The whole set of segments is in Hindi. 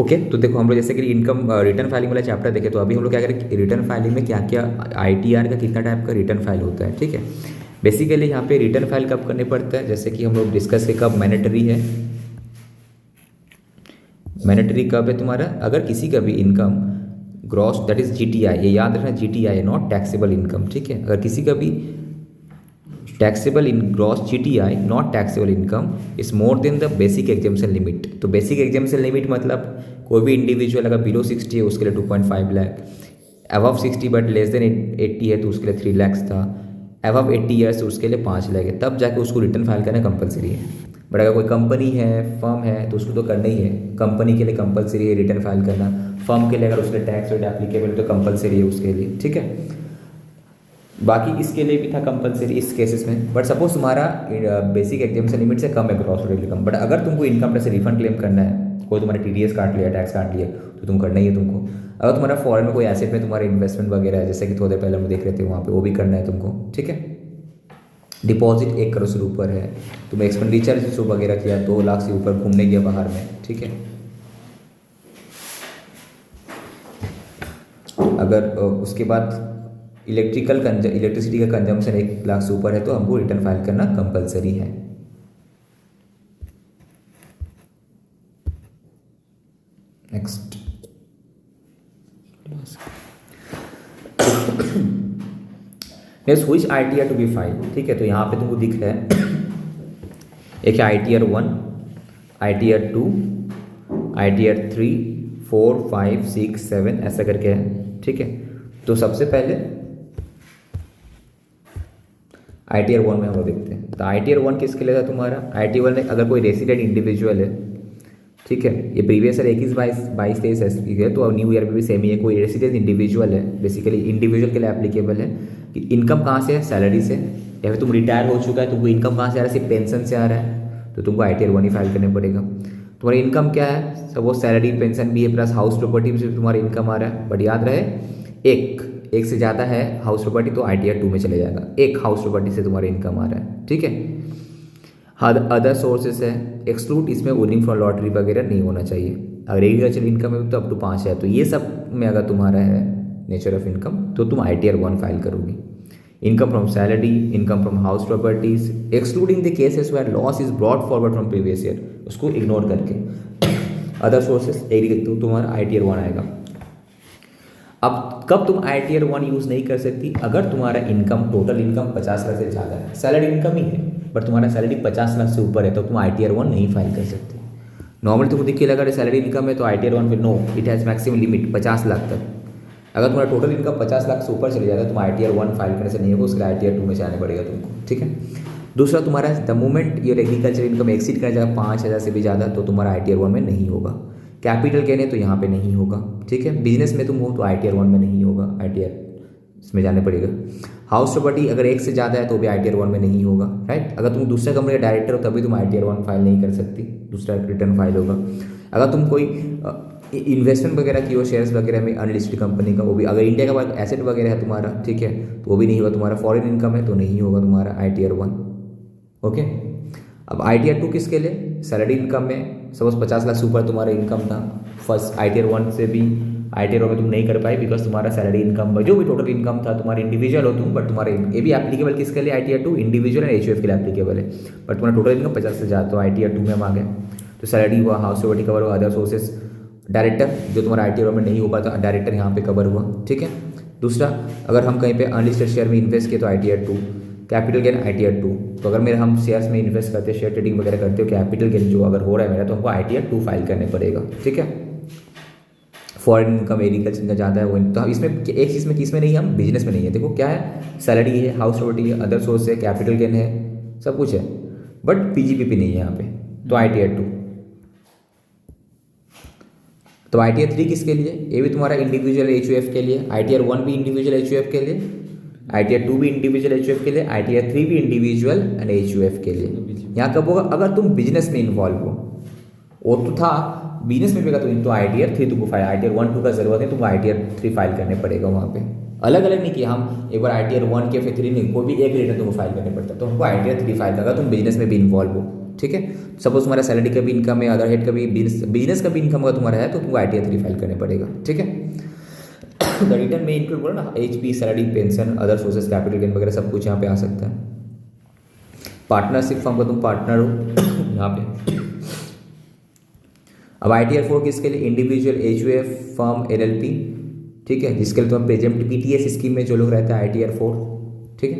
ओके तो देखो हम लोग जैसे कि इनकम रिटर्न फाइलिंग वाला चैप्टर देखे, तो अभी हम लोग क्या करें, रिटर्न फाइलिंग में क्या क्या आईटीआर का कितना टाइप का रिटर्न फाइल होता है, ठीक है। बेसिकली यहाँ पे रिटर्न फाइल कब करने पड़ता है, जैसे कि हम लोग डिस्कस के कब मैंडेटरी है, मैंडेटरी कब है तुम्हारा, अगर किसी का भी income gross that is GTI, ये याद रखना जीटीआई है नॉट टैक्सेबल इनकम, ठीक है। अगर किसी का भी taxable in gross GTI not taxable income is more than the basic exemption limit, तो बेसिक एग्जाम्पशन लिमिट मतलब कोई भी इंडिविजुअल अगर बिलो 60 है उसके लिए 2.5 lakh, above 60 but less than 80 है तो उसके लिए 3 लाख था, अबव 80 ईयर्स तो उसके लिए 5 लाख है, तब जाके उसको रिटर्न फाइल करना कंपलसरी है। बट अगर कोई कंपनी है, फर्म है, तो उसको तो करना ही है, कंपनी के लिए कंपलसरी है रिटर्न फाइल करना, फर्म के लिए अगर उसके टैक्स रेट एप्लीकेबल तो कंपलसरी है उसके लिए, ठीक है। बाकी इसके लिए भी था कंपलसरी इस केसेस में, बट सपोज तुम्हारा बेसिक एग्जाम्पशन लिमिट से कम है ग्रॉस टोटल इनकम, बट अगर तुमको इनकम टैक्स से रिफंड क्लेम करना है, कोई तुम्हारा टीडीएस काट लिया, टैक्स काट लिया, तो तुम करना ही है तुमको। अगर तुम्हारा फॉरेन में कोई एसेट में तुम्हारा इन्वेस्टमेंट वगैरह है, जैसे कि थोड़े पहले हम देख रहे थे वहाँ पे, वो भी करना है तुमको, ठीक है। डिपॉजिट 1 करोड़ से ऊपर है, तुमने एक्सपेंडिचर जो वगैरह किया 2 लाख से ऊपर घूमने गया बाहर में, ठीक है। अगर उसके बाद इलेक्ट्रिसिटी का कंजम्पशन 1 लाख से ऊपर है तो हमको रिटर्न फाइल करना कंपलसरी है। Next next which ITR to be file, ठीक है। तो यहाँ पे तुमको दिख रहा है एक है आईटीआर 1, आईटीआर 2, आईटीआर 3, 4, 5, 6, 7 ऐसा करके है, ठीक है। तो सबसे पहले आईटीआर 1 में हम लोग देखते हैं, तो आईटीआर 1 किसके लिए था तुम्हारा, आईटीआर 1 में अगर कोई रेसिडेंट इंडिविजुअल है, ठीक है, ये प्रीवियस ईयर 21-22-23 ऐसी है, तो न्यू ईयर में भी सेम ही है, कोई रेसिडेंट इंडिविजुअल है, बेसिकली इंडिविजुअल के लिए एप्लीकेबल है कि इनकम कहाँ से है, सैलरी से, या फिर तुम रिटायर हो चुका है तुमको इनकम कहाँ से आ रहा है, सिर्फ पेंशन से आ रहा है, तो तुमको आईटीआर 1 ही फाइल करने पड़ेगा। तुम्हारा इनकम क्या है, सब वो सैलरी पेंशन भी है, प्लस हाउस प्रॉपर्टी से तुम्हारा इनकम आ रहा है, बट याद रहे एक से ज़्यादा है हाउस प्रॉपर्टी तो आईटीआर 2 में चले जाएगा, एक हाउस प्रॉपर्टी से तुम्हारा इनकम आ रहा है, ठीक है। अदर सोर्सेस है, एक्सक्लूड इसमें अर्निंग फ्रॉम लॉटरी वगैरह नहीं होना चाहिए। अगर एग्रीकल्चर इनकम है तो अप टू 5 है, तो ये सब में अगर तुम्हारा है नेचर ऑफ इनकम तो तुम आईटीआर 1 फाइल करोगी। Income from salary, income from house properties excluding the cases where loss is brought forward from previous year, उसको इग्नोर करके अदर सोर्सेस तो तुम्हारा आईटीआर 1 आएगा। अब कब तुम आईटीआर 1 यूज़ नहीं कर सकती, अगर तुम्हारा इनकम टोटल इनकम 50 लाख से ज़्यादा है, सैलरी इनकम ही है बट तुम्हारा सैलरी 50 लाख से ऊपर है, तो तुम आईटीआर 1 नहीं फाइल कर सकते। नॉर्मली तुमको दिख के लगा सैलरी इनकम है तो आईटीआर 1 फिर no, it has maximum limit 50 lakh तक। अगर तुम्हारा टोटल इनकम 50 लाख से ऊपर चले जाएगा तो तुम आईटीआर 1 फाइल करने से नहीं होगा, उसके लिए आईटीआर 2 में जाना पड़ेगा तुमको, ठीक है। दूसरा तुम्हारा the moment your agriculture income exceed कर जाएगा 5,000 से भी ज़्यादा तो तुम्हारा आईटीआर 1 में नहीं होगा। कैपिटल गेन है तो यहाँ पे नहीं होगा, ठीक है। बिजनेस में तुम हो तो आईटीआर 1 में नहीं होगा, आईटीआर इसमें जाने पड़ेगा। हाउस प्रॉपर्टी अगर 1 से ज़्यादा है तो भी आईटीआर 1 में नहीं होगा, राइट। अगर तुम दूसरे कंपनी का डायरेक्टर हो तभी तुम आईटीआर 1 फाइल नहीं कर सकती, दूसरा रिटर्न फाइल होगा। अगर तुम कोई इन्वेस्टमेंट वगैरह की हो शेयर्स वगैरह में अनलिस्टेड कंपनी का, वो भी अगर इंडिया का एसेट वगैरह है तुम्हारा, ठीक है, तो वो भी नहीं होगा। तुम्हारा फॉरेन इनकम है तो नहीं होगा तुम्हारा आईटीआर 1, ओके। अब आईटीआर 2 किसके लिए, सैलरी इनकम में सपोज 50 लाख से ऊपर तुम्हारा इनकम था, फर्स्ट आईटीआर 1 से भी आईटीआर 1 में तुम नहीं कर पाए बिकॉज तुम्हारा सैलरी इनकम जो भी टोटल इनकम था, तुम्हारा इंडिविजुअल हो तुम, बट तुम्हारा ये भी एप्लीकेबल किसके लिए, आईटीआर 2 इंडिविजुअल एंड एचयूएफ के लिए एप्लीकेबल है, बट तुम्हारा टोटल इनकम 50 से ज़्यादा तो आईटीआर 2 में हम आ गए। तो सैलरी हुआ, हाउस प्रॉपर्टी कवर हुआ, अदर सोर्सेस, डायरेक्टर जो तुम्हारा आईटीआर 1 में नहीं हो पाता तो डायरेक्टर यहाँ पे कवर हुआ, ठीक है। दूसरा अगर हम कहीं पे अनलिस्टेड शेयर में इन्वेस्ट किए तो आईटीआर 2, कैपिटल गेन आईटीआर 2, तो अगर मेरे हम शेयर्स में इन्वेस्ट करते हैं, शेयर ट्रेडिंग वगैरह करते हो, कैपिटल गेन जो अगर हो रहा है मेरा तो हमको आईटीआर 2 फाइल करने पड़ेगा, ठीक है। फॉरेन इनकम एग्रीकल्चर का ज़्यादा है वो, तो इसमें एक चीज़ में किस में नहीं है, हम बिजनेस में नहीं है। देखो क्या है, सैलरी है, हाउस प्रॉपर्टी है, अदर सोर्स है, कैपिटल गेन है, सब कुछ है, बट पीजीपीपी नहीं है यहाँ पे, तो आईटीआर 2। तो आईटीआर 3 किसके लिए, ये भी तुम्हारा इंडिविजुअल एचयूएफ के लिए, आईटीआर 1 भी इंडिविजुअल एचयूएफ के लिए, आईटीआर 2 भी इंडिविजुअल एचयूएफ के लिए, आईटीआर 3 भी इंडिविजुअल एंड एचयूएफ के लिए। यहाँ कब होगा, अगर तुम बिजनेस में इन्वॉल्व हो, वो तो था बिजनेस में भी तो आईटीआर 3 तुमको फाइल, आईटीआर 1 2 का जरूरत है, तुमको आईटीआर 3 फाइल करने पड़ेगा वहाँ पे। अलग अलग नहीं किया हम, एक बार आईटीआर 1 के फिर 3 नहीं, कोई भी एक रिटर्न तुमको फाइल करने पड़ता है, तो हमको आईटीआर 3 फाइल करना, तुम बिजनेस में भी इन्वॉल्व हो, ठीक है। सपोज तुम्हारा सैलरी का भी इनकम है, अदर हेड का भी, बिजनेस का भी इनकम अगर तुम्हारा है तो तुमको ITR 3 फाइल करने पड़ेगा, ठीक है। द रिटर्न में इंक्लूड बोला ना HP, salary, pension, other sources, capital gain वगैरह सब कुछ यहाँ पे आ सकता है। पार्टनरशिप फर्म का तुम पार्टनर हो यहाँ पे। अब ITR 4 किसके लिए, इंडिविजुअल HUF फर्म LLP, ठीक है, जिसके लिए तुम्हें प्रेजेंट PTS स्कीम में जो लोग रहते हैं ITR 4, ठीक है।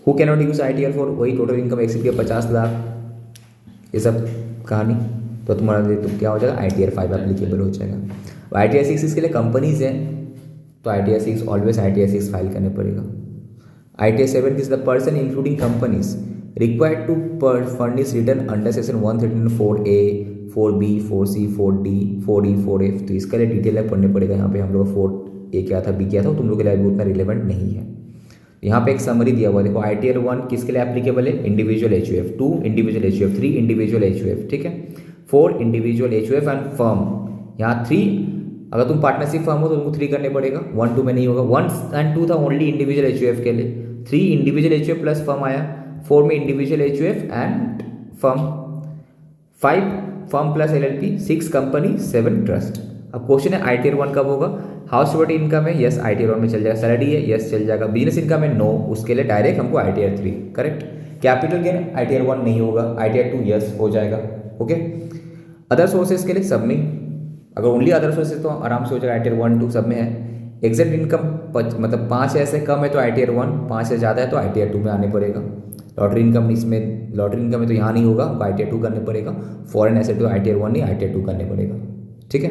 Who can not use ITR 4, वही टोटल इनकम एक्सीड किया 50 लाख, ये सब कहानी, तो तुम्हारा तो क्या हो जाएगा ITR 5 एप्लीकेबल हो जाएगा। ITR 6 इसके लिए कंपनीज हैं, तो ITR 6 ऑलवेज ITR 6 फाइल करने पड़ेगा। ITR 7 is the person including companies required to furnish return under section 134A, 4B, 4C, 4D, 4E, 4F, तो इसका लिए डिटेल है पढ़ने पड़ेगा। यहाँ पे हम लोग 4A क्या था, B क्या था, तुम लोग के लिए उतना रिलेवेंट नहीं है। यहाँ पे एक समरी दिया हुआ देखो, ITR 1 किसके लिए एप्लीकेबल है, individual HUF, 2 individual HUF, 3 individual HUF, ठीक है, 4 इंडिविजुअल HUF एंड फर्म। यहाँ 3 अगर तुम पार्टनरशिप फर्म हो तो तुमको 3 करने पड़ेगा, 1 2 में नहीं होगा। 1 and 2 था ओनली इंडिविजुअल HUF के लिए, 3 इंडिविजुअल HUF प्लस फर्म आया, 4 में individual HUF and firm, 5 firm plus LLP, 6 company, 7 trust. अब क्वेश्चन है ITR 1 कब होगा, हाउस होल्ड इनकम है, यस ITR 1 में चल जाएगा, सैलरी है, यस चल जाएगा, बिजनेस इनकम है, नो, उसके लिए डायरेक्ट हमको ITR 3, correct. Capital gain ITR 1 नहीं होगा, ITR 2 यस हो जाएगा, ओके। अदर सोर्सेज के लिए सब में, अगर ओनली अदर सोर्सेज तो आराम से हो जाएगा, ITR 1 2 सब में है। एग्जैक्ट इनकम मतलब 5 ऐसे कम है तो ITR 1, 5 से ज़्यादा है तो ITR 2 में आने पड़ेगा। लॉटरी इनकम इसमें, लॉटरी इनकम में तो यहाँ नहीं होगा, ITR 2 करने पड़ेगा। फॉरेन एसेट तो ITR 1 नहीं, ITR 2 करने पड़ेगा, ठीक है।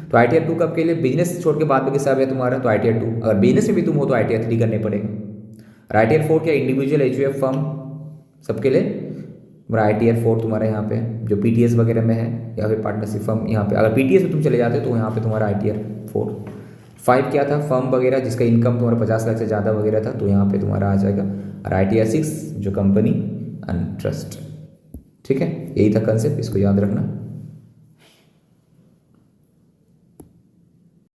तो ITR 2 कब के लिए, बिजनेस छोड़ के बाद में सब है तुम्हारा, तो ITR 2, अगर बिजनेस में भी तुम हो तो ITR 3 करने पड़ेगा। और ITR 4 क्या, इंडिविजुअल HUF फर्म सबके लिए, तुम्हारा ITR 4 तुम्हारा यहाँ पे जो PTS वगैरह में है, या फिर पार्टनरशिप फर्म, यहाँ पे अगर PTS में तुम चले जाते तो यहाँ पे तुम्हारा ITR 4। 5 क्या था, फर्म वगैरह जिसका इनकम तुम्हारा 50 लाख से ज़्यादा वगैरह था, तो यहाँ पे तुम्हारा आ जाएगा। और ITR 6 जो कंपनी एंड ट्रस्ट, ठीक है। यही था कंसेप्ट, इसको याद रखना।